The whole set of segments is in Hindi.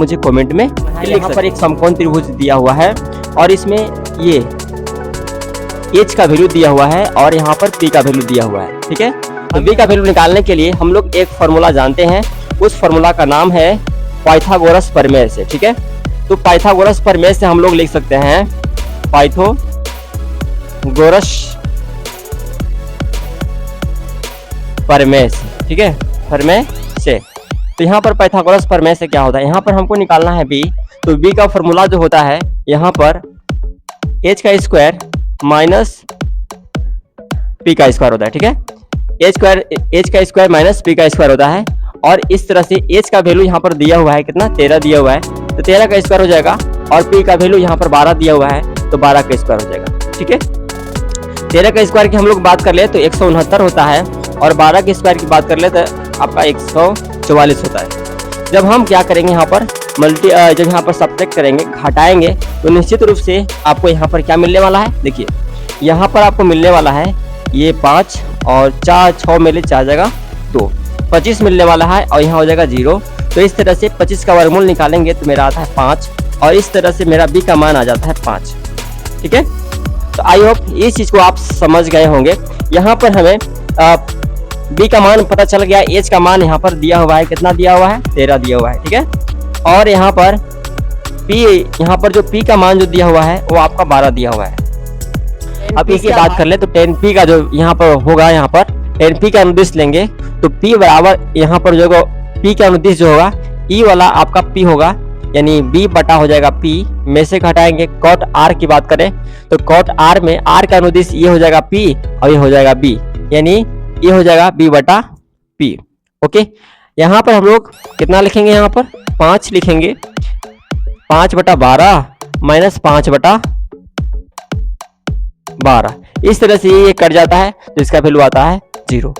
मुझे कमेंट में यहाँ पर एक समकोण त्रिभुज दिया हुआ है और इसमें ये h का वैल्यू दिया हुआ है और यहाँ पर p का वैल्यू दिया हुआ है। ठीक है, तो v का वैल्यू निकालने के लिए हम लोग एक फॉर्मूला जानते हैं, उस फॉर्मूला का नाम है पाइथागोरस प्रमेय से। ठीक है, तो पाइथागोरस प्रमेय से हम लोग लिख सकते हैं पाइथागोरस प्रमेय से। ठीक है, प्रमेय से। तो यहाँ पर पाइथागोरस प्रमेय से क्या होता है, यहाँ पर हमको निकालना है b, तो b का फॉर्मूला जो होता है यहाँ पर h का स्क्वायर माइनस p का स्क्वायर होता है। ठीक है, h का स्क्वायर माइनस p का स्क्वायर होता है और इस तरह से h का वैल्यू यहाँ पर दिया हुआ है कितना, 13 दिया हुआ है, तो 13 का स्क्वायर हो जाएगा और p का वैल्यू यहाँ पर 12 दिया हुआ है तो 12 का स्क्वायर हो जाएगा। ठीक है, 13 का स्क्वायर की हम लोग बात कर ले तो 169 होता है और 12 के स्क्वायर की बात कर ले तो आपका 144 होता है। जब हम क्या करेंगे यहाँ पर जब यहाँ पर सब्ट्रैक्ट करेंगे, घटाएंगे, तो निश्चित रूप से आपको यहाँ पर क्या मिलने वाला है, देखिए यहाँ पर आपको मिलने वाला है ये 5 और 4 6 मिले 4 जगह 2, 25 मिलने वाला है और यहाँ हो जाएगा 0। तो इस तरह से 25 का वर्गमूल निकालेंगे तो मेरा आता है 5 और इस तरह से मेरा b का मान आ जाता है 5। ठीक है, तो आई होप इस चीज को आप समझ गए होंगे। यहाँ पर हमें b का मान पता चल गया, h का मान यहाँ पर दिया हुआ है, कितना दिया हुआ है, 13 दिया हुआ है। ठीक है, और यहाँ पर जो p का मान जो दिया हुआ है वो आपका 12 दिया हुआ है। अब इसकी बात कर ले तो 10p का जो यहाँ पर होगा, यहाँ पर 10p का अनुदिश लेंगे तो p बराबर यहाँ पर जो p का अनुदिश जो होगा e वाला आपका p होगा, यानी b बटा हो जाएगा p में से घटाएंगे cot r की बात करें तो cot r में r का अनुदिश ये हो जाएगा p और ये हो जाएगा b, यानी ये हो जाएगा b बटा p। ओके, यहाँ पर हम लोग कितना लिखेंगे, यहाँ पर 5 लिखेंगे, 5 बटा 12 माइनस 5 बटा 12, इस तरह से ये कट जाता है तो इसका वैल्यू आता है 0।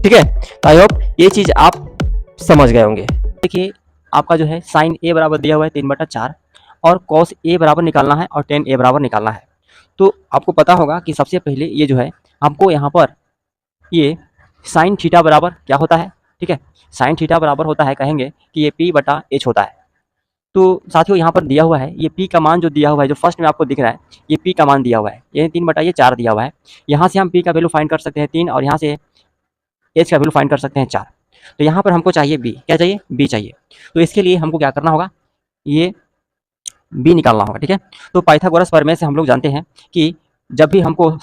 ठीक है, तो आई होप ये चीज आप समझ गए होंगे। देखिए आपका जो है साइन a बराबर दिया हुआ है 3/4 और कॉस a बराबर निकालना है और टेन a बराबर निकालना है। तो आपको पता होगा कि सबसे पहले ये जो है हमको यहाँ पर ये साइन थीटा बराबर क्या होता है। ठीक है, साइन थीटा बराबर होता है, कहेंगे कि ये p बटा h होता है। तो साथियों यहाँ पर दिया हुआ है ये p का मान जो दिया हुआ है, जो फर्स्ट में आपको दिख रहा है ये p का मान दिया हुआ है, ये 3/4 दिया हुआ है। यहाँ से हम p का वैल्यू फाइंड कर सकते हैं 3 और यहाँ से h का वैल्यू फाइंड कर सकते हैं 4। तो यहाँ पर हमको चाहिए b, क्या चाहिए, b चाहिए। तो इसके लिए हमको क्या करना होगा, ये b निकालना होगा। ठीक है, तो पाइथागोरस प्रमेय से हम लोग जानते हैं कि जब भी हमको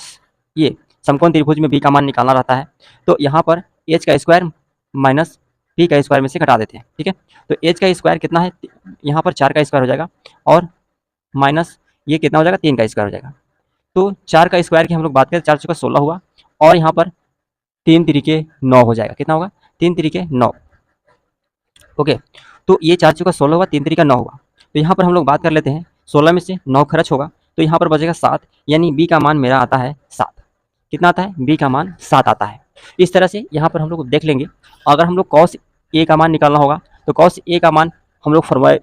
ये समकोण त्रिभुज में b का मान निकालना रहता है तो यहाँ पर h का स्क्वायर माइनस p का स्क्वायर में से घटा देते हैं। ठीक है, तो h का स्क्वायर कितना है, यहाँ पर 4 का स्क्वायर हो जाएगा और माइनस ये कितना हो जाएगा, 3 का स्क्वायर हो जाएगा। तो 4 का स्क्वायर की हम लोग बात करें, 4 चौका 16 हुआ और यहाँ पर 3 तिरिके 9 हो जाएगा, कितना होगा, 3 तिरिके 9। ओके, तो ये 4 चौका 16 हुआ, 3 तिरिका 9 हुआ। तो यहाँ पर हम लोग बात कर लेते हैं 16 में से 9 खर्च होगा तो यहाँ पर बचेगा 7, यानी b का मान मेरा आता है 7। कितना आता है, b का मान 7 आता है। इस तरह से यहाँ पर हम लोग देख लेंगे। अगर हम लोग cos a का मान निकालना होगा तो cos a का मान हम लोग फॉर्मूला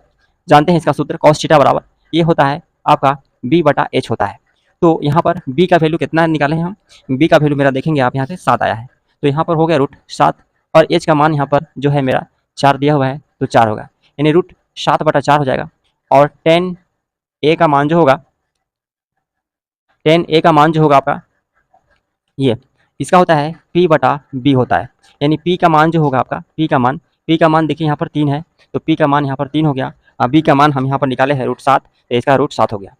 जानते हैं, इसका सूत्र cos थीटा बराबर ये होता है आपका b बटा h होता है। तो यहाँ पर b का वैल्यू कितना निकाले हैं हम, b का वैल्यू मेरा देखेंगे आप यहाँ से 7 आया है, तो यहाँ पर हो गया √7 और h का मान यहाँ पर जो है मेरा 4 दिया हुआ है तो 4 होगा, यानी √7/4 हो जाएगा। और tan a का मान जो होगा, tan a का मान जो होगा आपका ये इसका होता है p बटा b होता है, यानी p का मान जो होगा आपका p का मान देखिए यहाँ पर 3 है तो p का मान यहाँ पर 3 हो गया। अब b का मान हम यहाँ पर निकाले हैं √7 तो इसका √7 हो गया।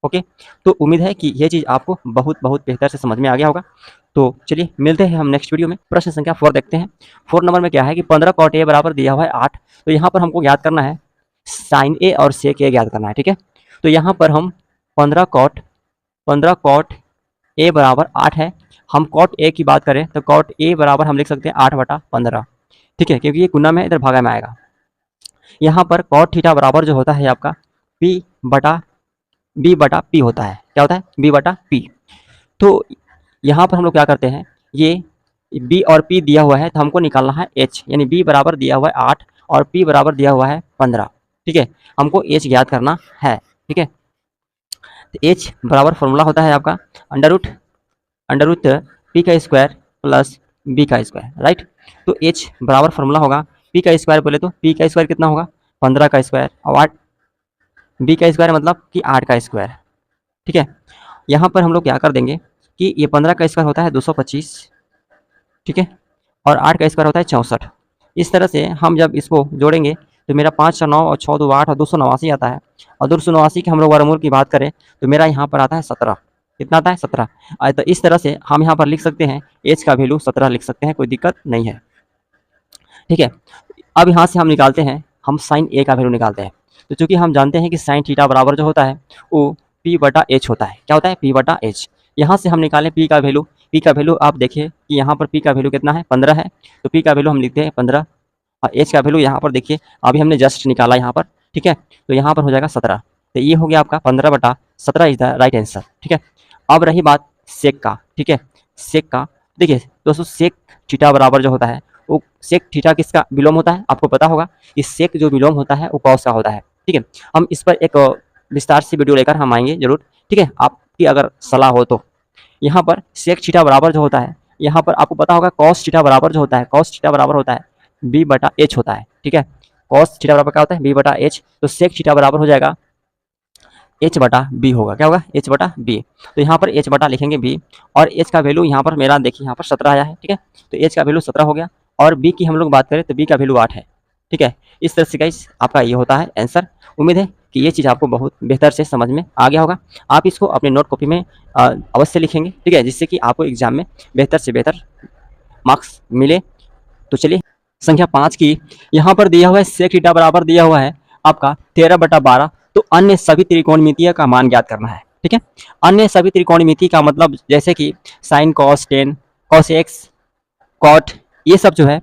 ओके, तो उम्मीद है कि ये चीज़ आपको बहुत बेहतर से समझ में आ गया होगा। तो चलिए मिलते हैं हम नेक्स्ट वीडियो में। प्रश्न संख्या 4 देखते हैं। 4 नंबर में क्या है कि 15 cot a बराबर दिया हुआ है 8। तो यहाँ पर हमको याद करना है साइन a और सेक a याद करना है। ठीक है, तो यहाँ पर हम 15 cot a बराबर 8 है। हम cot a की बात करें तो cot a बराबर हम लिख सकते हैं 8/15। ठीक है, क्योंकि ये गुना में इधर भागा में आएगा। यहाँ पर cot थीटा बराबर जो होता है आपका b बटा p होता है। क्या होता है, b बटा p। तो यहाँ पर हम लोग क्या करते हैं, ये b और p दिया हुआ है तो हमको निकालना है h, यानी b बराबर दिया हुआ है 8 और p बराबर दिया हुआ है 15। ठीक है, हमको h ज्ञात करना है। ठीक है, तो h बराबर फॉर्मूला होता है आपका अंडर रूट p का स्क्वायर प्लस b का स्क्वायर, राइट। तो h बराबर फॉर्मूला होगा p का स्क्वायर, बोले तो p का स्क्वायर कितना होगा 15 का स्क्वायर और 8 बी का स्क्वायर मतलब कि 8 का स्क्वायर। ठीक है, यहाँ पर हम लोग क्या कर देंगे कि ये 15 का स्क्वायर होता है 225, ठीक है, और 8 का स्क्वायर होता है 64। इस तरह से हम जब इसको जोड़ेंगे तो मेरा 5 और 9 और 6 2 8 और 289 आता है। और 289 की हम लोग वर्गमूल की बात करें तो मेरा यहाँ पर आता है 17। कितना आता है? 17। तो इस तरह से हम यहाँ पर लिख सकते हैं एच का वैल्यू 17 लिख सकते हैं, कोई दिक्कत नहीं है। ठीक है, अब यहाँ से हम निकालते हैं, हम साइन ए का वैल्यू निकालते हैं। तो चूंकि हम जानते हैं कि साइन थीटा बराबर जो होता है वो पी बटा एच होता है। क्या होता है? पी बटा एच। यहाँ से हम निकालें पी का वैल्यू। पी का वैल्यू आप देखिए कि यहाँ पर पी का वैल्यू कितना है? 15 है। तो पी का वैल्यू हम लिखते हैं 15 और एच का वैल्यू यहाँ पर देखिए अभी हमने जस्ट निकाला यहाँ पर। ठीक है, तो यहाँ पर हो जाएगा 17। तो ये हो गया आपका 15/17 इज द राइट आंसर। ठीक है, अब रही बात सेक का। ठीक है, सेक का देखिए दोस्तों, सेक थीटा बराबर जो होता है वो सेक थीटा किसका विलोम होता है? आपको पता होगा कि सेक जो विलोम होता है वो कॉस का होता है। ठीक है, हम इस पर एक विस्तार से वीडियो लेकर हम आएंगे जरूर। ठीक है, आपकी अगर सलाह हो तो यहाँ पर सेक थीटा बराबर जो होता है, यहाँ पर आपको पता होगा कॉस थीटा बराबर जो होता है, कॉस थीटा बराबर होता है बी बटा एच होता है। ठीक है, कॉस थीटा बराबर क्या होता है? बी बटा एच। तो सेक थीटा बराबर हो जाएगा एच बटा बी होगा। क्या होगा? एच बटा बी। तो यहाँ पर एच बटा लिखेंगे बी और एच का वैल्यू यहाँ पर मेरा देखिए यहाँ पर 17 आया है। ठीक है, तो एच का वैल्यू 17 हो गया और बी की हम लोग बात करें तो बी का वैल्यू 8 है। ठीक है, इस तरह से गाइस आपका ये होता है आंसर। उम्मीद है कि ये चीज़ आपको बहुत बेहतर से समझ में आ गया होगा। आप इसको अपने नोट कॉपी में अवश्य लिखेंगे। ठीक है, जिससे कि आपको एग्जाम में बेहतर से बेहतर मार्क्स मिले। तो चलिए संख्या 5 की यहाँ पर दिया हुआ है सेक थीटा बराबर दिया हुआ है आपका 13/12। तो अन्य सभी त्रिकोणमितीय का मान ज्ञात करना है। ठीक है, अन्य सभी त्रिकोणमिति का मतलब जैसे कि sine cos tan cos x cot, ये सब जो है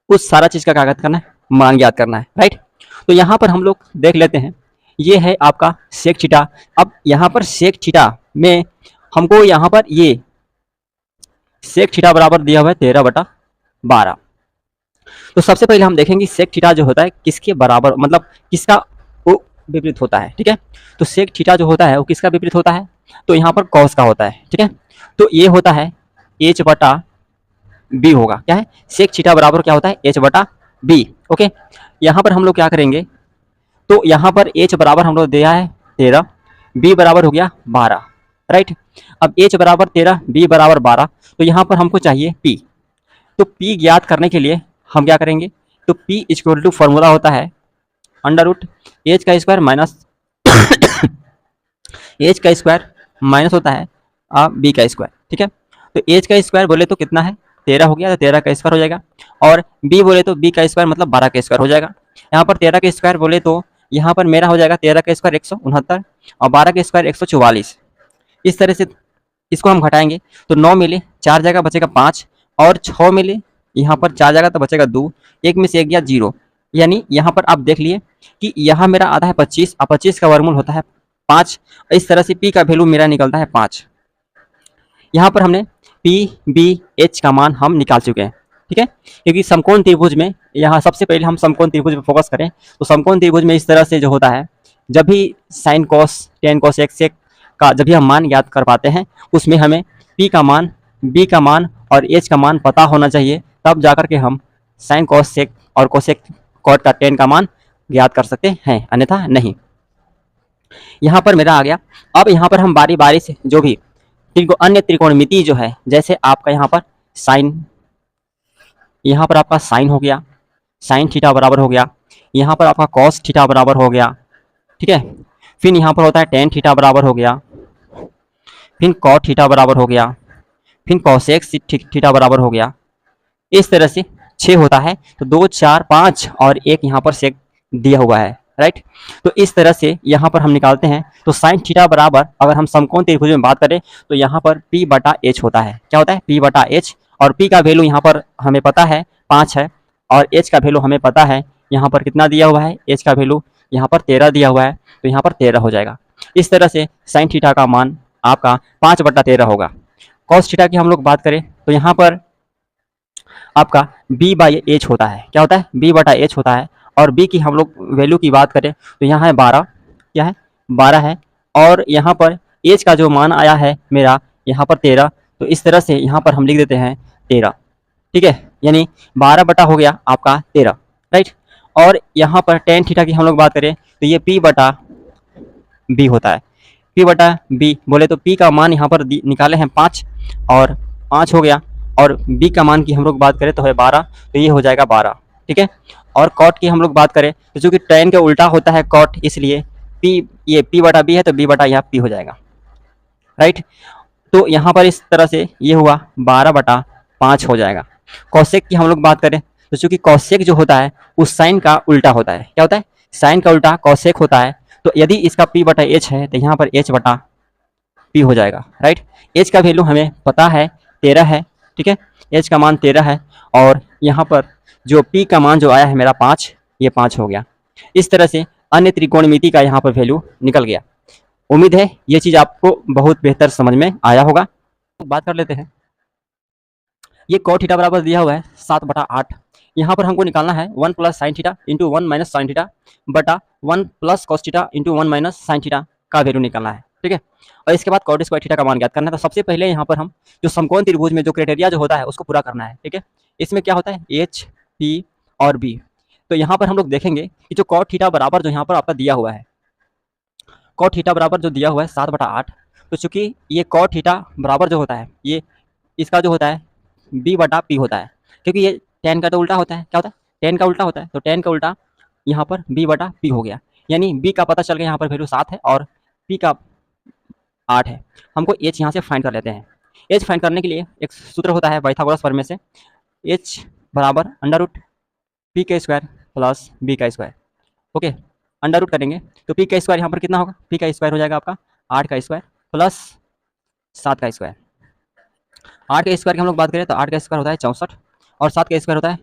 उस सारा चीज का क्या ज्ञात करना है? मान ज्ञात करना है। राइट, तो यहाँ पर हम लोग देख लेते हैं, ये है आपका सेक थीटा। अब यहाँ पर सेक थीटा में हमको यहाँ पर ये सेक थीटा बराबर दिया हुआ है 13/12। तो सबसे पहले हम देखेंगे सेक थीटा जो होता है किसके बराबर, मतलब किसका वो विपरीत होता है। ठीक है, तो सेक थीटा जो होता है वो किसका विपरीत होता है? तो यहाँ पर कॉस का होता है। ठीक है, तो ये होता है एच बटा बी होगा। क्या है? सेक थीटा बराबर क्या होता है? एच बटा बी। ओके, यहाँ पर हम लोग क्या करेंगे, तो यहाँ पर एच बराबर हम लोग दिया है 13, बी बराबर हो गया 12। राइट, अब एच बराबर 13, बी बराबर 12, तो यहाँ पर हमको चाहिए पी। तो पी ज्ञात करने के लिए हम क्या करेंगे, तो पी इक्वल टू फॉर्मूला होता है अंडर रूट एच का स्क्वायर माइनस एच का स्क्वायर माइनस होता है बी का स्क्वायर। ठीक है, तो एच का स्क्वायर बोले तो कितना है? 13 हो गया, तो 13 का स्क्वायर हो जाएगा। और बी बोले तो बी का स्क्वायर मतलब 12 का स्क्वायर हो जाएगा। यहाँ पर 13 का स्क्वायर बोले तो यहाँ पर मेरा हो जाएगा 13 का स्क्वायर 169 और 12 का स्क्वायर 144। इस तरह से इसको हम घटाएंगे तो 9 मिले 4 जगह बचेगा 5 और 6 मिले यहाँ पर 4 जगह तो बचेगा 2, एक में से एक गया 0। यानी यहाँ पर आप देख लिए कि यहाँ मेरा आधा है 25 और 25 का वर्गमूल होता है 5। इस तरह से पी का वैल्यू मेरा निकलता है 5। यहाँ पर हमने पी बी एच का मान हम निकाल चुके हैं। ठीक है, क्योंकि समकोण त्रिभुज में यहाँ सबसे पहले हम समकोण त्रिभुज पर फोकस करें तो समकोण त्रिभुज में इस तरह से जो होता है, जब भी sign cos tan cos x का जब भी हम मान याद कर पाते हैं उसमें हमें पी का मान बी का मान और एच का मान पता होना चाहिए, तब जाकर के हम साइन कॉस सेक और कोसेक कॉट का टेन का मान ज्ञात कर सकते हैं, अन्यथा नहीं। यहाँ पर मेरा आ गया। अब यहाँ पर हम बारी बारी से जो भी अन्य त्रिकोणमिति जो है, जैसे आपका यहाँ पर साइन, यहाँ पर आपका साइन हो गया, साइन थीटा बराबर हो गया, यहाँ पर आपका कॉस थीटा बराबर हो गया। ठीक है, फिर यहाँ पर होता है टेन थीटा बराबर हो गया, फिर कॉट थीटा बराबर हो गया, फिर कॉसेक थीटा बराबर हो गया। इस तरह से 6 होता है, तो 2 4 5 और एक यहाँ पर सेक दिया हुआ है। राइट, तो इस तरह से यहाँ पर हम निकालते हैं। तो साइन थीटा बराबर अगर हम समकोण त्रिभुज में बात करें तो यहाँ पर P बटा H होता है। क्या होता है? P बटा H। और P का वैल्यू यहाँ पर हमें पता है 5 है और H का वैल्यू हमें पता है यहाँ पर कितना दिया हुआ है, H का वैल्यू यहाँ पर 13 दिया हुआ है, तो यहाँ पर 13 हो जाएगा। इस तरह से साइन थीटा का मान आपका 5/13 होगा। कॉस थीटा की हम लोग बात करें तो यहाँ पर आपका B बाई एच होता है। क्या होता है? B बटा एच होता है। और B की हम लोग वैल्यू की बात करें तो यहाँ है 12, क्या है? 12 है। और यहाँ पर एच का जो मान आया है मेरा यहाँ पर 13, तो इस तरह से यहाँ पर हम लिख देते हैं 13। ठीक है, यानी 12 बटा हो गया आपका 13। राइट, और यहाँ पर टेन थीटा की हम लोग बात करें तो ये P बटा B होता है। P बटा B बोले तो P का मान यहाँ पर निकाले हैं 5 और 5 हो गया, और B का मान की हम लोग बात करें तो है 12, तो ये हो जाएगा 12। ठीक है। और कॉट की हम लोग बात करें तो चूंकि टेन के उल्टा होता है कॉट, इसलिए P, ये P बटा B है तो B बटा यहाँ P हो जाएगा। राइट। तो यहाँ पर इस तरह से ये हुआ 12/5 हो जाएगा। कौशिक की हम लोग बात करें तो चूंकि कौशिक जो होता है उस साइन का उल्टा होता है। क्या होता है? साइन का उल्टा कौशिक होता है। तो यदि इसका P बटा H है तो यहाँ पर H बटा P हो जाएगा। राइट। H का वैल्यू हमें पता है 13 है। ठीक है। H का मान 13 है, और यहाँ पर जो P का मान जो आया है मेरा 5, ये 5 हो गया। इस तरह से अन्य त्रिकोणमिति का यहाँ पर वैल्यू निकल गया। उम्मीद है ये चीज़ आपको बहुत बेहतर समझ में आया होगा। तो बात कर लेते हैं। ये cot थीटा बराबर दिया हुआ है 7/8। यहाँ पर हमको निकालना है 1 plus sine theta into 1 minus sine theta बटा 1 plus cos theta into 1 minus sine theta का वैल्यू निकालना है। ठीक है। और इसके बाद cot स्क्वायर थीटा का मान ज्ञात करना है। तो सबसे पहले यहाँ पर हम जो समकोण त्रिभुज में जो क्राइटेरिया जो होता है उसको पूरा करना है। ठीक है। इसमें क्या होता है? H, P और B। तो यहाँ पर हम लोग देखेंगे कि जो cot थीटा बराबर जो यहाँ पर आपका दिया हुआ है, cot थीटा बराबर जो दिया हुआ है 7/8, तो चूंकि ये cot थीटा बराबर जो होता है ये इसका जो होता है B बटा P होता है, क्योंकि ये tan का तो उल्टा होता है। क्या होता है? tan का उल्टा होता है, तो tan का उल्टा यहाँ पर B बटा P हो गया। यानी B का पता चल गया, यहाँ पर वैल्यू 7 है और P का 8 है। हमको H यहाँ से फाइंड कर लेते हैं। H फाइंड करने के लिए एक सूत्र होता है पाइथागोरस प्रमेय से, H बराबर अंडर रूट P का स्क्वायर प्लस B का स्क्वायर। ओके। अंडर रूट करेंगे तो P का स्क्वायर यहाँ पर कितना होगा? P का स्क्वायर हो जाएगा आपका 8 का स्क्वायर प्लस 7 का स्क्वायर। 8 के स्क्वायर की हम लोग बात करें तो 8 का स्क्वायर होता है 64, और 7 का स्क्वायर होता है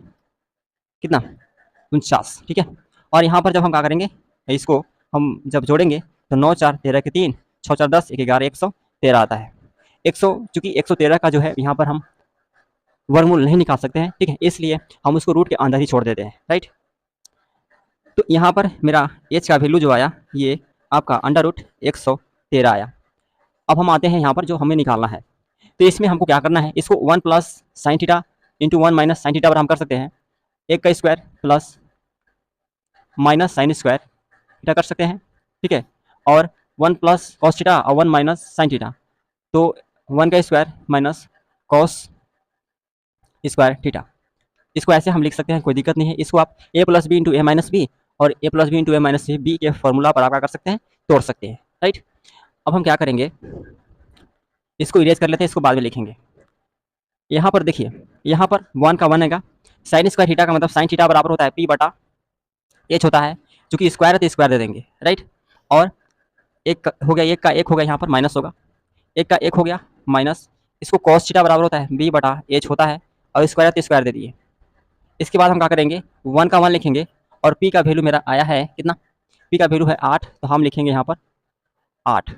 कितना? 49। ठीक है। और यहाँ पर जब हम क्या करेंगे, इसको हम जब जोड़ेंगे तो 9 4 13 के 3, 6 4 10, 1 11 113 आता है। 100 चूँकि 113 का जो है यहाँ पर हम वर्गमूल नहीं निकाल सकते हैं। ठीक है। इसलिए हम उसको रूट के अंदर ही छोड़ देते हैं। राइट। तो यहाँ पर मेरा H का वैल्यू जो आया ये आपका अंडर रूट 113 आया। अब हम आते हैं यहाँ पर जो हमें निकालना है। तो इसमें हमको क्या करना है, इसको 1 plus sine theta into 1 minus sine theta पर हम कर सकते हैं। 1 का square plus minus sine square theta कर सकते हैं। ठीक है। और 1 प्लस कॉस थीटा और 1 माइनस साइन थीटा, तो 1 का square minus cos square theta. इसको ऐसे हम लिख सकते हैं, कोई दिक्कत नहीं है। इसको आप a plus B into A minus B और a plus B into A minus B के फॉर्मूला पर आप क्या कर सकते हैं, तोड़ सकते हैं। राइट। अब हम क्या करेंगे, इसको इरेज कर लेते हैं, इसको बाद में लिखेंगे। यहाँ पर देखिए, यहाँ पर 1 का 1 है, साइन स्क्वायर थीटा का मतलब साइन थीटा बराबर होता है P बटा H होता है। चूंकि स्क्वायर है तो स्क्वायर दे देंगे। राइट। और एक हो गया, एक का एक हो गया, यहाँ पर माइनस होगा, एक का एक हो गया माइनस। इसको कॉस थीटा बराबर होता है B बटा H होता है, और स्क्वायर है तो स्क्वायर दे दिए। इसके बाद हम क्या करेंगे, 1 का 1 लिखेंगे, और P का वैल्यू मेरा आया है कितना? P का वैल्यू है 8, तो हम लिखेंगे यहाँ पर 8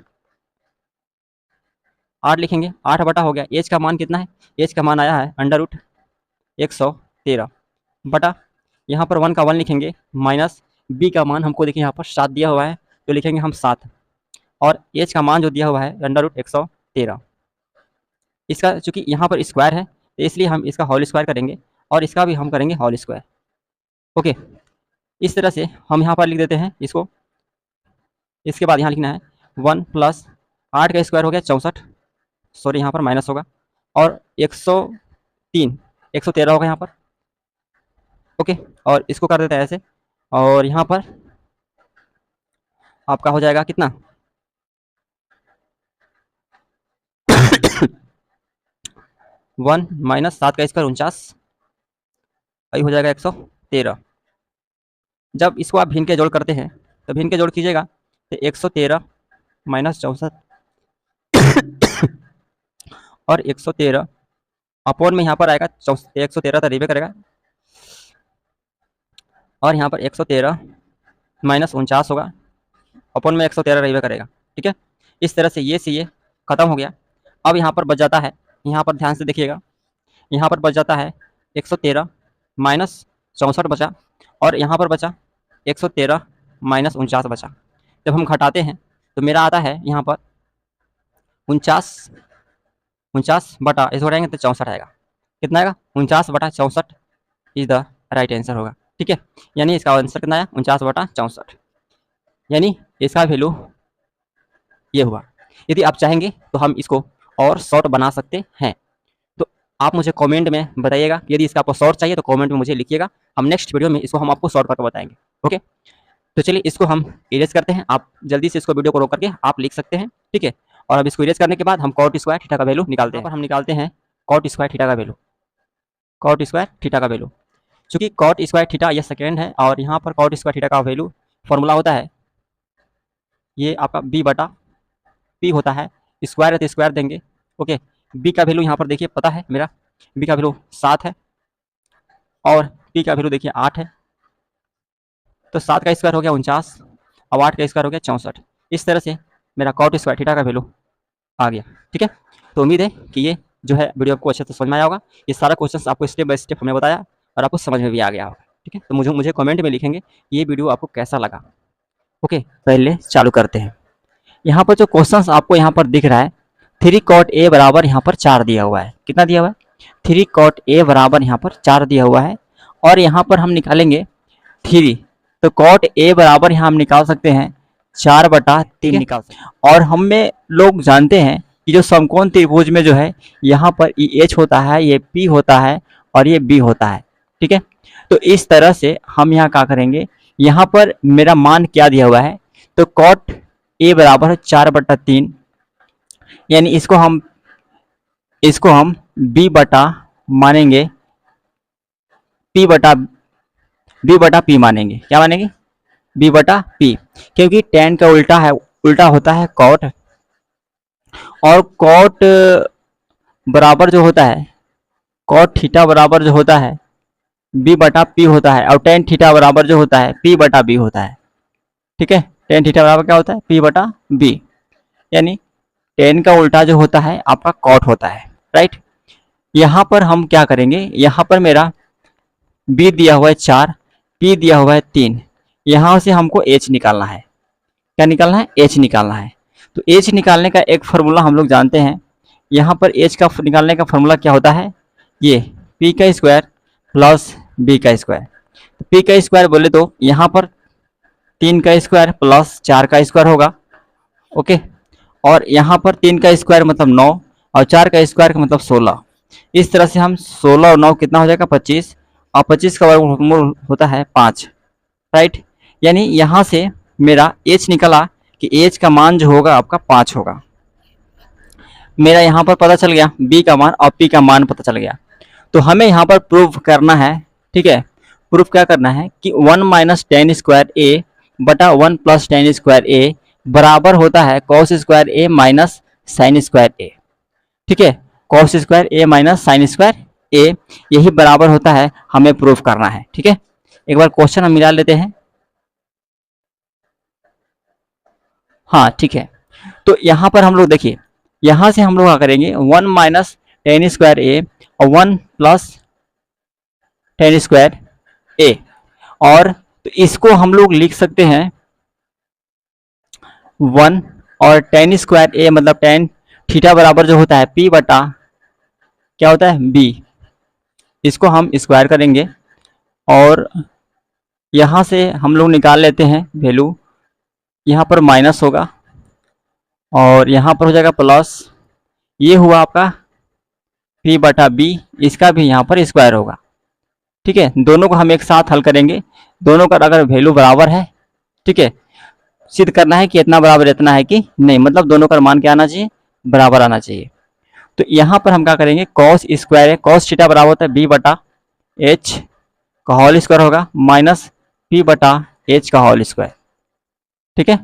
लिखेंगे। 8 बटा हो गया, H का मान कितना है? H का मान आया है अंडर रूट 113 बटा, यहाँ पर 1 का 1 लिखेंगे माइनस B का मान हमको देखिए यहाँ पर 7 दिया हुआ है, तो लिखेंगे हम 7, और H का मान जो दिया हुआ है अंडर रूट 113। इसका चूंकि यहाँ पर स्क्वायर है तो इसलिए हम इसका होल स्क्वायर करेंगे, और इसका भी हम करेंगे होल स्क्वायर। ओके। इस तरह से हम यहाँ पर लिख देते हैं इसको। इसके बाद यहाँ लिखना है 1 प्लस 8 का स्क्वायर हो गया 64, सॉरी यहाँ पर माइनस होगा, और 113 होगा यहाँ पर। ओके। और इसको कर देते हैं ऐसे, और यहाँ पर आपका हो जाएगा कितना 1 माइनस 7 का स्क्वायर 49, वही हो जाएगा 113। जब इसको आप भिन्न के जोड़ करते हैं तो भिन्न के जोड़ कीजिएगा तो 113 माइनस 64 और 113 अपॉन में यहाँ पर आएगा 113 तो रिवे करेगा, और यहाँ पर 113 माइनस 49 होगा, अपॉन में 113 रिवे करेगा। ठीक है। इस तरह से ये खत्म हो गया। अब यहाँ पर बच जाता है, यहाँ पर ध्यान से देखिएगा, यहाँ पर बच जाता है 113 माइनस 64 बचा, और यहाँ पर बचा 113 माइनस 49 बचा। जब हम घटाते हैं तो मेरा आता है यहाँ पर 49 बटा, इसको घटाएंगे तो 64 आएगा। कितना आएगा? 49 बटा 64 इज द राइट आंसर होगा। ठीक है, यानी इसका आंसर कितना आया 49/64, यानी इसका वैल्यू ये हुआ। यदि आप चाहेंगे तो हम इसको और शॉर्ट बना सकते हैं, तो आप मुझे कमेंट में बताइएगा। यदि इसका आपको शॉर्ट चाहिए तो कमेंट में मुझे लिखिएगा, हम नेक्स्ट वीडियो में इसको हम आपको शॉर्ट करके बताएंगे। ओके, तो चलिए इसको हम इरेज करते हैं। आप जल्दी से इसको वीडियो को रोक करके आप लिख सकते हैं, ठीक है। और अब इसको इरेज करने के बाद हम कॉट स्क्वायर थीटा का वैल्यू निकालते हैं। यहाँ पर हम निकालते हैं कॉट स्क्वायर थीटा का वैल्यू, कॉट स्क्वायर थीटा का वैल्यू। चूंकि कॉट स्क्वायर थीटा यह सेकेंड है और यहाँ पर कॉट स्क्वायर थीटा का वैल्यू फॉर्मूला होता है ये आपका बी बटा पी होता है, स्क्वायर है तो स्क्वायर देंगे। ओके, बी का वैल्यू यहाँ पर देखिए पता है मेरा, बी का वैल्यू 7 है और पी का वैल्यू देखिए 8 है, तो 7 का स्क्वायर हो गया 49 और 8 का स्क्वायर हो गया 64। इस तरह से मेरा कॉट स्क्वायर थीटा का वैल्यू आ गया, ठीक है। तो उम्मीद है कि ये जो है वीडियो आपको अच्छे से समझ में आया होगा। ये सारा क्वेश्चन आपको स्टेप बाय स्टेप हमने बताया और आपको समझ में भी आ गया होगा, ठीक है। तो मुझे कमेंट में लिखेंगे ये वीडियो आपको कैसा लगा। ओके, पहले चालू करते हैं। यहाँ पर जो क्वेश्चन आपको यहाँ पर दिख रहा है 3 cot a बराबर यहाँ पर 4 दिया हुआ है। कितना दिया हुआ है? 3 cot a बराबर यहाँ पर 4 दिया हुआ है और यहाँ पर हम निकालेंगे 3, तो cot a बराबर यहाँ हम निकाल सकते हैं 4/3 निकाल सकते हैं। और हमें लोग जानते हैं कि जो समकोण त्रिभुज में जो है यहाँ पर ये h होता है, ये p होता है और ये b होता है, ठीक है। तो इस तरह से हम यहाँ क्या करेंगे, यहाँ पर मेरा मान क्या दिया हुआ है, तो cot a बराबर है 4/3, यानी इसको हम b बटा मानेंगे b बटा p मानेंगे। क्या मानेंगे? b बटा p, क्योंकि tan का उल्टा होता है cot, और cot बराबर जो होता है, cot थीटा बराबर जो होता है b बटा p होता है, और tan थीटा बराबर जो होता है p बटा b होता है, ठीक है। tan थीटा बराबर क्या होता है? p बटा b, यानी tan का उल्टा जो होता है आपका cot होता है, राइट। यहाँ पर हम क्या करेंगे, यहाँ पर मेरा b दिया हुआ है 4, p दिया हुआ है 3, यहाँ से हमको h निकालना है। क्या निकालना है? h निकालना है। तो h निकालने का एक फार्मूला हम लोग जानते हैं। यहाँ पर h का निकालने का फार्मूला क्या होता है, ये p का स्क्वायर प्लस b का स्क्वायर। तो p का स्क्वायर बोले तो यहाँ पर 3 का स्क्वायर प्लस 4 का स्क्वायर होगा, ओके। और यहाँ पर 3 का स्क्वायर मतलब 9 और 4 का स्क्वायर का मतलब 16। इस तरह से हम 16 और 9 कितना हो जाएगा 25, और 25 का वर्गमूल होता है 5, राइट। यानी यहाँ से मेरा h निकला कि h का मान जो होगा आपका 5 होगा। मेरा यहाँ पर पता चल गया b का मान और p का मान पता चल गया। तो हमें यहाँ पर प्रूफ करना है, ठीक है। प्रूफ क्या करना है कि 1 माइनस tan स्क्वायर a बटा 1 प्लस tan स्क्वायर a बराबर होता है cos square a minus sine square a, ठीक है। cos square a minus sine square a, यही बराबर होता है, हमें प्रूफ करना है, ठीक है। एक बार क्वेश्चन हम मिला लेते हैं। हाँ, ठीक है। तो यहाँ पर हम लोग देखिए, यहाँ से हम लोग क्या करेंगे 1 माइनस tan स्क्वायर a और 1 प्लस tan स्क्वायर a, और तो इसको हम लोग लिख सकते हैं 1 और tan स्क्वायर a मतलब tan थीटा बराबर जो होता है p बटा क्या होता है b, इसको हम स्क्वायर करेंगे और यहाँ से हम लोग निकाल लेते हैं वैल्यू। यहाँ पर माइनस होगा और यहाँ पर हो जाएगा प्लस, ये हुआ आपका p बटा b, इसका भी यहाँ पर स्क्वायर होगा, ठीक है। दोनों को हम एक साथ हल करेंगे, दोनों का अगर वैल्यू बराबर है, ठीक है, सिद्ध करना है कि इतना बराबर इतना है कि नहीं, मतलब दोनों का मान क्या आना चाहिए, बराबर आना चाहिए। तो यहाँ पर हम क्या करेंगे, कॉस स्क्वायर है, कॉस थीटा बराबर होता है b बटा h का होल स्क्वायर होगा माइनस p बटा h का होल स्क्वायर, ठीक है।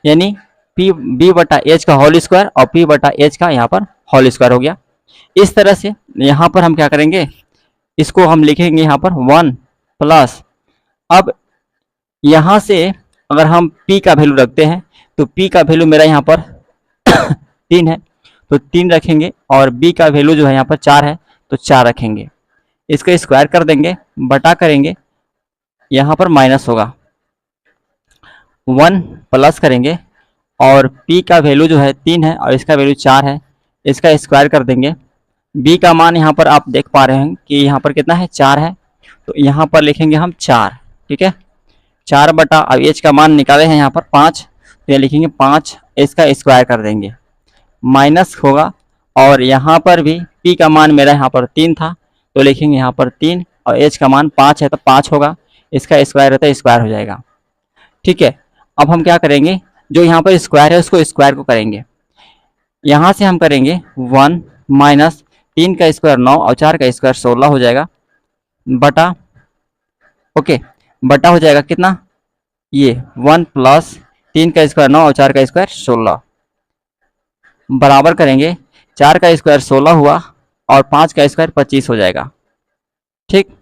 यानी b बटा h का होल स्क्वायर और p बटा h का यहाँ पर होल स्क्वायर हो गया। इस तरह से यहाँ पर हम क्या करेंगे, इसको हम लिखेंगे यहाँ पर 1 प्लस, अब यहाँ से अगर हम p का वैल्यू रखते हैं तो p का वैल्यू मेरा यहाँ पर 3 है, तो 3 रखेंगे, और b का वैल्यू जो है यहाँ पर 4 है तो 4 रखेंगे। इसका स्क्वायर कर देंगे, बटा करेंगे, यहाँ पर माइनस होगा, 1 प्लस करेंगे, और p का वैल्यू जो है 3 है और इसका वैल्यू 4 है, इसका स्क्वायर कर देंगे। b का मान यहाँ पर आप देख पा रहे हैं कि यहाँ पर कितना है 4 है, तो यहाँ पर लिखेंगे हम 4, ठीक है। 4 बटा, अब एच का मान निकाले हैं यहाँ पर 5, तो ये लिखेंगे 5, इसका स्क्वायर कर देंगे, माइनस होगा, और यहाँ पर भी पी का मान मेरा यहाँ पर 3 था, तो लिखेंगे यहाँ पर 3, और एच का मान 5 है तो 5 होगा, इसका स्क्वायर रहता है, स्क्वायर हो जाएगा, ठीक है। अब हम क्या करेंगे, जो यहाँ पर स्क्वायर है उसको स्क्वायर को करेंगे, यहाँ से हम करेंगे 1 माइनस 3 का स्क्वायर 9 और 4 का स्क्वायर 16 हो जाएगा, बटा, ओके, बटा हो जाएगा कितना, ये 1 प्लस 3 का स्क्वायर 9 और 4 का स्क्वायर 16, बराबर करेंगे 4 का स्क्वायर 16 हुआ और 5 का स्क्वायर 25 हो जाएगा, ठीक।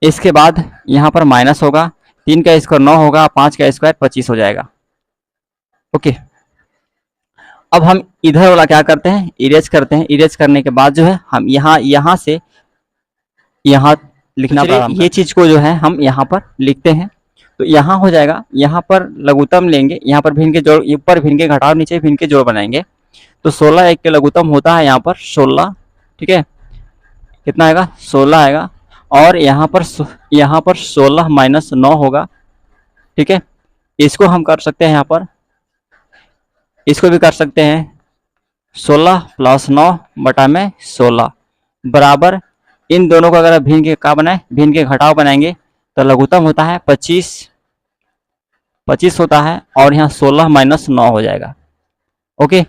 इसके बाद यहाँ पर माइनस होगा, 3 का स्क्वायर 9 होगा, 5 का स्क्वायर 25 हो जाएगा, ओके। अब हम इधर वाला क्या करते हैं, इरेज करते हैं। इरेज करने के बाद जो है हम यहाँ से यहाँ लिखना पड़ेगा, ये चीज को जो है हम यहाँ पर लिखते हैं, तो यहाँ हो जाएगा, यहाँ पर लघुत्तम लेंगे, यहाँ पर भिन्न के जोड़, ऊपर भिन्न के घटाव, नीचे भिन्न के जोड़ बनाएंगे, तो 16 एक के लघुत्तम होता है यहाँ पर 16, ठीक है, कितना आएगा 16 आएगा, और यहाँ पर 16 माइनस 9 होगा, ठीक है। इसको हम कर सकते हैं, यहाँ पर इसको भी कर सकते हैं, 16 प्लस 9 बटा में 16 बराबर, इन दोनों को अगर भिन्न के का बनाए, भिन्न के घटाव बनाएंगे तो लघुत्तम होता है 25 होता है, और यहाँ 16 माइनस 9 हो जाएगा, ओके।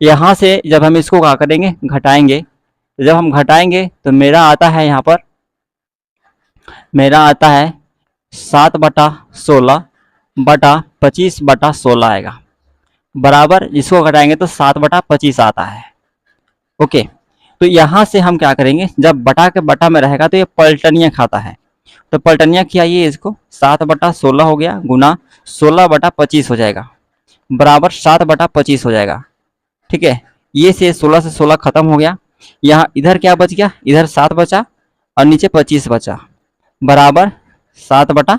यहाँ से जब हम इसको क्या करेंगे, घटाएंगे, तो जब हम घटाएंगे तो मेरा आता है यहाँ पर, मेरा आता है 7 बटा 16 बटा 25 बटा 16 आएगा, बराबर, इसको घटाएंगे तो 7 बटा 25 आता है, ओके। तो यहाँ से हम क्या करेंगे, जब बटा के बटा में रहेगा तो ये पलटनिया खाता है, तो पलटनिया खियाइए इसको, 7 बटा 16 हो गया गुना 16 बटा 25 हो जाएगा, बराबर 7 बटा 25 हो जाएगा, ठीक है। ये से 16 से 16 खत्म हो गया, यहाँ इधर क्या बच गया, इधर 7 बचा और नीचे 25 बचा, बराबर 7 बटा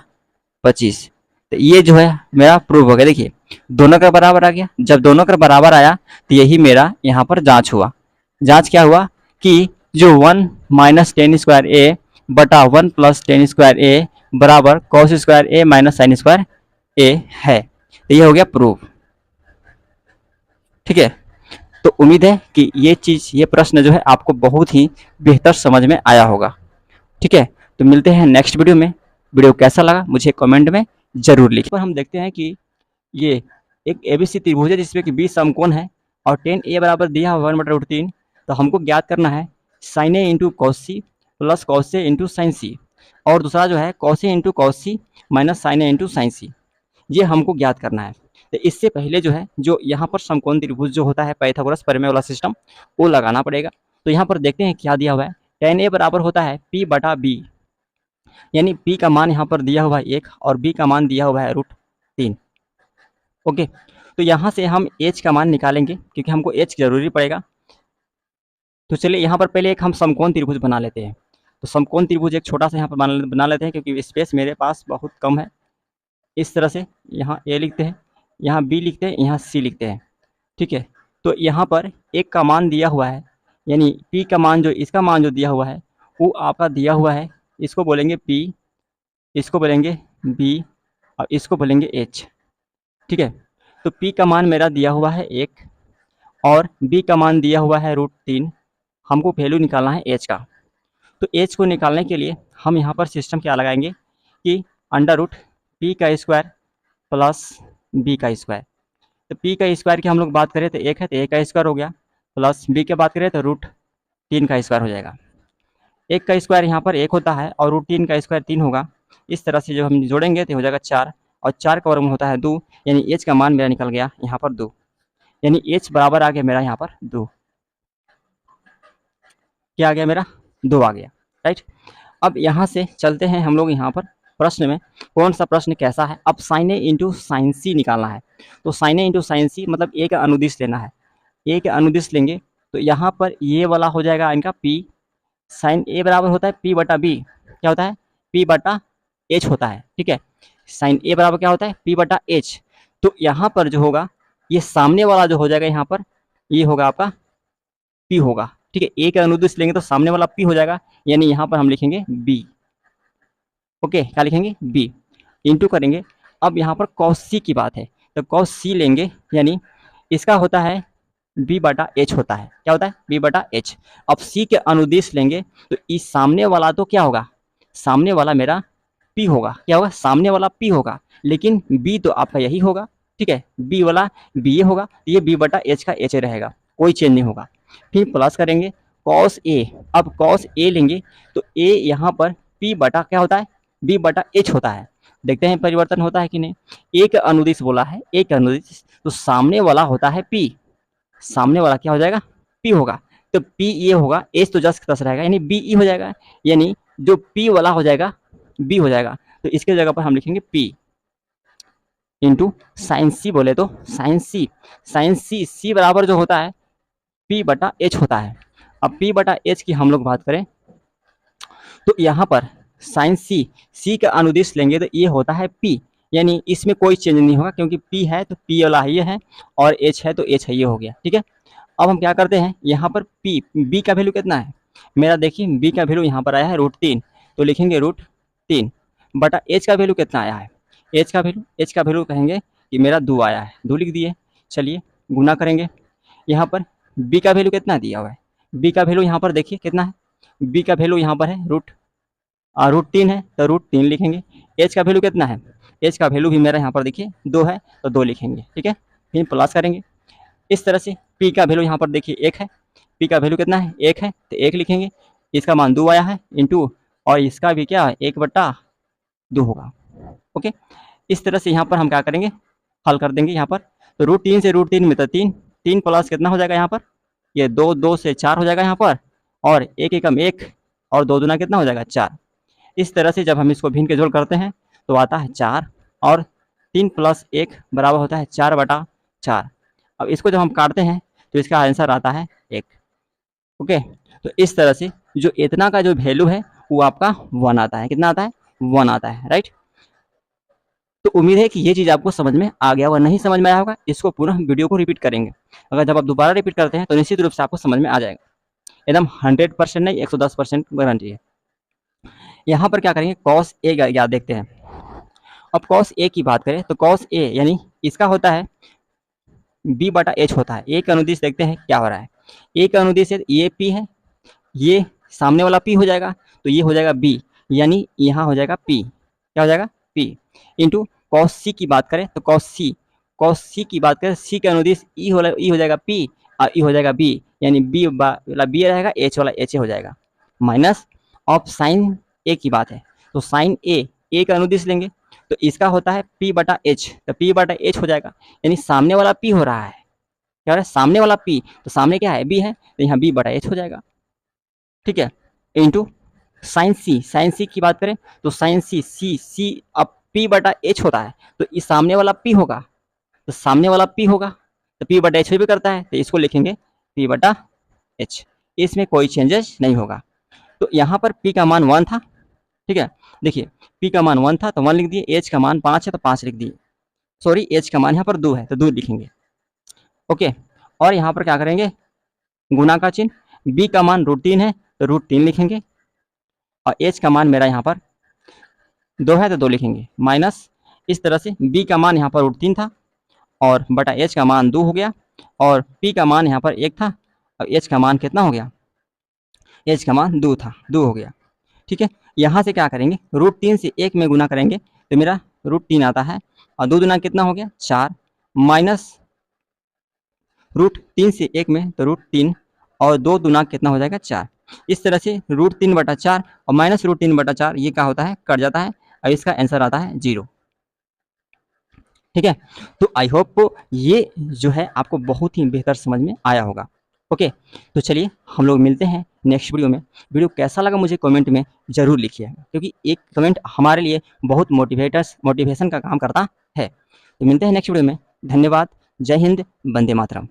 25। तो ये जो है मेरा प्रूफ हो गया, देखिए दोनों का बराबर आ गया, जब दोनों का बराबर आया तो यही मेरा यहाँ पर जांच हुआ। जांच क्या हुआ कि जो 1 माइनस टेन स्क्वायर ए बटा 1 प्लस टेन स्क्वायर ए बराबर कॉस स्क्वायर ए माइनस साइन स्क्वायर ए है, तो ये हो गया प्रूफ, ठीक है। तो उम्मीद है कि ये प्रश्न जो है आपको बहुत ही बेहतर समझ में आया होगा, ठीक है। तो मिलते हैं नेक्स्ट वीडियो में। वीडियो कैसा लगा मुझे कमेंट में जरूर लिखिए। पर हम देखते हैं कि ये एक एबीसी त्रिभुज है जिसमें कि 20 समकोण है और tan a बराबर दिया हुआ 1/√3, तो हमको ज्ञात करना है sin a into cos C plus cos A into sine C, और दूसरा जो है cos A into cos C minus sine A into sine C, ये हमको ज्ञात करना है। तो इससे पहले जो है जो यहाँ पर समकोण त्रिभुज जो होता है पाइथागोरस प्रमेय वाला सिस्टम, वो लगाना पड़ेगा। तो यहाँ पर देखते हैं क्या दिया हुआ है, tan a बराबर होता है p बटा b, यानी p का मान यहाँ पर दिया हुआ है 1 और b का मान दिया हुआ है √3, ओके। तो यहाँ से हम h का मान निकालेंगे क्योंकि हमको h जरूरी पड़ेगा। तो चलिए यहाँ पर पहले एक हम समकोण त्रिभुज बना लेते हैं। तो समकोण त्रिभुज एक छोटा सा यहाँ पर बना लेते हैं क्योंकि स्पेस मेरे पास बहुत कम है। इस तरह से यहाँ a लिखते हैं, यहाँ b लिखते हैं, यहाँ c लिखते हैं, ठीक है। तो यहाँ पर एक का मान दिया हुआ है, यानी p का मान जो इसका मान जो दिया हुआ है वो आपका दिया हुआ है, इसको बोलेंगे p, इसको बोलेंगे b और इसको बोलेंगे h, ठीक है। तो p का मान मेरा दिया हुआ है 1 और b का मान दिया हुआ है √3, हमको वैल्यू निकालना है h का। तो h को निकालने के लिए हम यहाँ पर सिस्टम क्या लगाएंगे कि √p का स्क्वायर प्लस b का स्क्वायर। तो p का स्क्वायर की हम लोग बात करें तो 1 है, तो a का स्क्वायर हो गया, प्लस b की बात करें तो √3 का स्क्वायर हो जाएगा। 1 का स्क्वायर यहाँ पर 1 होता है और √3 का स्क्वायर 3 होगा। इस तरह से जब हम जोड़ेंगे तो हो जाएगा 4 और 4 का वर्गमूल होता है 2, यानी h का मान मेरा निकल गया यहाँ पर 2, यानी h बराबर आ गया मेरा यहाँ पर 2। क्या आ गया मेरा 2 आ गया, राइट। अब यहाँ से चलते हैं हम लोग यहाँ पर प्रश्न में, कौन सा प्रश्न कैसा है। अब साइन ए इंटू साइन सी निकालना है। तो साइन ए इंटू साइन सी मतलब ए का अनुदिश लेना है, ए का अनुदिश लेंगे तो यहाँ पर ये वाला हो जाएगा इनका p, साइन ए बराबर होता है p बटा b, क्या होता है p बटा h होता है, ठीक है। साइन ए बराबर क्या होता है p बटा h। तो यहाँ पर जो होगा ये सामने वाला जो हो जाएगा यहाँ पर ये होगा आपका p होगा, ठीक है, ए का अनुदिश लेंगे तो सामने वाला पी हो जाएगा, यानी यहाँ पर हम लिखेंगे बी। ओके, क्या लिखेंगे? बी। इंटू करेंगे, अब यहाँ पर कॉस सी की बात है, तो कॉस सी लेंगे, यानी इसका होता है बी बटा एच होता है। क्या होता है? बी बटा एच। अब सी के अनुदिश लेंगे तो इस सामने वाला तो क्या होगा? सामने वाला मेरा पी होगा। क्या होगा? सामने वाला पी होगा, लेकिन बी तो आपका यही होगा। ठीक है, बी वाला बी ए होगा, ये बी बटा एच का एच रहेगा, कोई चेंज नहीं होगा। फिर प्लस करेंगे कॉस ए। अब कॉस ए लेंगे तो ए यहाँ पर पी बटा क्या होता है? बी बटा एच होता है। देखते हैं परिवर्तन होता है कि नहीं। ए का अनुदिश बोला है, ए का अनुदिश, तो सामने वाला होता है पी, सामने वाला क्या हो जाएगा? पी होगा, तो पी ये होगा, एच तो जस्ट तस रहेगा, यानी बी ई हो जाएगा, यानी जो पी वाला हो जाएगा बी हो जाएगा, तो इसके जगह पर हम लिखेंगे पी इंटू साइन सी। बोले तो साइन सी, साइन सी, सी बराबर जो होता है पी बटा एच होता है। अब पी बटा एच की हम लोग बात करें तो यहाँ पर साइन सी, सी का अनुदिश लेंगे तो ये होता है पी, यानी इसमें कोई चेंज नहीं होगा, क्योंकि पी है तो पी वाला ये है, और एच है तो एच है, ये हो गया। ठीक है, अब हम क्या करते हैं, यहाँ पर पी, बी का वैल्यू कितना है मेरा? देखिए बी का वैल्यू यहाँ पर आया है √3, तो लिखेंगे √3 बटा एच का वैल्यू कितना आया है? एच का वैल्यू कहेंगे कि मेरा 2 आया है, 2 लिख दिए। चलिए गुना करेंगे, यहाँ पर बी का वैल्यू कितना दिया हुआ है? बी का वैल्यू यहाँ पर देखिए कितना है, बी का वैल्यू यहाँ पर है √3 है, तो √3 लिखेंगे। एच का वैल्यू कितना है? एच का वैल्यू भी मेरा यहाँ पर देखिए 2 है, तो 2 लिखेंगे। ठीक है, फिर प्लस करेंगे इस तरह से। पी का वैल्यू यहाँ पर देखिए 1 है, पी का वैल्यू कितना है? 1 है, तो 1 लिखेंगे। इसका मान 2 आया है इंटू, और इसका भी क्या 1/2 होगा। ओके, इस तरह से यहाँ पर हम क्या करेंगे, हल कर देंगे यहाँ पर। तो √3 से √3 में तो 3, 3 प्लस कितना हो जाएगा यहाँ पर? ये 2, 2 से 4 हो जाएगा यहाँ पर, और 1 एकम 1, और 2 दूना कितना हो जाएगा? 4। इस तरह से जब हम इसको भिन्न के जोड़ करते हैं तो आता है 4, और 3 + 1 बराबर होता है 4/4। अब इसको जब हम काटते हैं तो इसका आंसर आता है 1। ओके, तो इस तरह से जो इतना का जो वैल्यू है वो आपका 1 आता है। कितना आता है? 1 आता है, राइट। तो उम्मीद है कि ये चीज़ आपको समझ में आ गया होगा, नहीं समझ में आया होगा इसको पुनः वीडियो को रिपीट करेंगे। अगर जब आप दोबारा रिपीट करते हैं तो निश्चित रूप से आपको समझ में आ जाएगा, एकदम 100% नहीं, 110% गारंटी है। यहाँ पर क्या करेंगे, कॉस ए याद देखते हैं। अब कॉस ए की बात करें तो कॉस ए यानी इसका होता है बी बटा एच होता है। ए का अनुदिश देखते हैं क्या हो रहा है। ए का अनुदिश है, ये पी है, ये सामने वाला पी हो जाएगा, तो ये हो जाएगा बी, यानी यहाँ हो जाएगा पी। क्या हो जाएगा? पी इंटू कॉस सी की बात करें तो कॉस सी की बात करें, सी का अनुदिश ई हो जाएगा पी, और ई हो जाएगा बी, यानी बी वाला बी रहेगा, एच वाला एच हो जाएगा। माइनस ऑफ साइन ए की बात है, तो साइन ए का अनुदिश लेंगे तो इसका होता है पी बटा एच, तो पी बटा एच हो जाएगा, यानी सामने वाला पी हो रहा है। क्या हो रहा है? सामने वाला पी, तो सामने क्या है? बी है, तो यहाँ बी बटा एच हो जाएगा। ठीक है, इंटू साइन सी की बात करें तो साइन सी अब पी बटा एच होता है, तो इस सामने वाला पी होगा, तो सामने वाला पी होगा, तो पी बटा एच भी करता है, तो इसको लिखेंगे पी बटा एच। इसमें कोई चेंजेस नहीं होगा। तो यहाँ पर पी का मान 1 था। ठीक है, देखिए पी का मान 1 था तो 1 लिख दिए, एच का मान 5 है तो 5 लिख दिए, सॉरी एच का मान यहाँ पर 2 है तो 2 लिखेंगे। ओके, और यहाँ पर क्या करेंगे, गुना का चिन्ह, बी का मान √3 है तो √3 लिखेंगे, और एच का मान मेरा यहाँ पर 2 है तो 2 लिखेंगे, माइनस इस तरह से बी का मान यहाँ पर √3 था, और बटा एच का मान 2 हो गया, और पी का मान यहाँ पर 1 था, और एच का मान कितना हो गया? एच का मान 2 था, 2 हो गया। ठीक है, यहाँ से क्या करेंगे, √3 से 1 में गुना करेंगे तो मेरा √3 आता है, और 2 दूना कितना हो गया? 4, माइनस √3 से 1 में तो √3, और 2 दूना कितना हो जाएगा? 4। इस तरह से √3/4 और माइनस √3/4 ये क्या होता है? कट जाता है, और इसका आंसर आता है 0। ठीक है, तो आई होप ये जो है आपको बहुत ही बेहतर समझ में आया होगा। ओके, तो चलिए हम लोग मिलते हैं नेक्स्ट वीडियो में। वीडियो कैसा लगा मुझे कमेंट में ज़रूर लिखिएगा, क्योंकि एक कमेंट हमारे लिए बहुत मोटिवेशन का काम करता है। तो मिलते हैं नेक्स्ट वीडियो में। धन्यवाद। जय हिंद, वंदे मातरम।